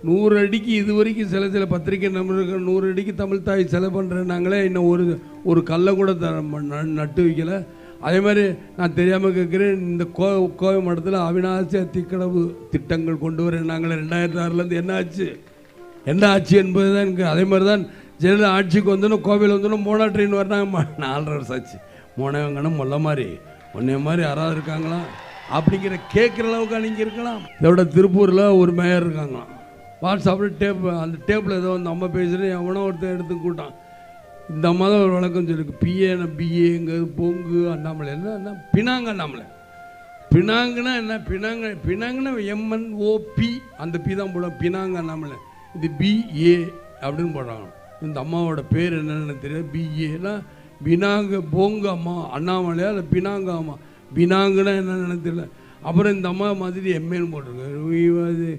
100 அடிக்கு இது வரைக்கும் சில பத்திரிகை நம்பர்கள் 100 அடிக்கு தமிழ் தாய் சிலை பண்ணுறேன்னாங்களே, இன்னும் ஒரு கல்லை கூட நட்டு வைக்கல. அதே மாதிரி நான் தெரியாமல் கேட்குறேன், இந்த கோவை மடத்தில் அவிநாசி அத்திக்கடவு திட்டங்கள் கொண்டு வரேன்னாங்களே 2006 என்ன ஆச்சு என்பது தான் எனக்கு. அதே மாதிரி தான் ஜெயலலிதா ஆட்சிக்கு வந்தோன்னா கோவையில் வந்தோன்னா மோனா ட்ரெயின் வர்றாங்க. 4.5 வருஷம் ஆச்சு. மோனவங்கன்னா மொல்ல மாதிரி ஒன்னே மாதிரி யாராவது இருக்காங்களா அப்படிங்கிற கேட்குற அளவுக்கு அன்றைக்கி இருக்கலாம். இதோட திருப்பூரில் ஒரு மேயர் இருக்காங்களாம். வாட்ஸ்அப்பில் அந்த டேப்பில் ஏதோ அந்த அம்மா பேசுகிறேன், எவனோ ஒருத்தர் எடுத்து கூட்டான். இந்த அம்மா தான் ஒரு வழக்கம் சொல்லிருக்கு, பிஏன்னா பிஏங்கிறது பொங்கு அண்ணாமலை என்ன பினாங்க அண்ணாமலை. பினாங்குன்னா என்ன? பினாங்குன்னா MNOP அந்த பி தான் போடுவோம். பினாங்க அண்ணாமலை, இது BA அப்படின்னு போடுறாங்க. இந்த அம்மாவோட பேர் என்னென்னு தெரியாது. BAனா பினாங்க போங்க அம்மா அண்ணாமலையா இல்லை பினாங்க அம்மா. பினாங்குன்னா என்னென்னு தெரியல. அப்புறம் இந்த அம்மா மாதிரி MAன்னு போட்டிருக்கு.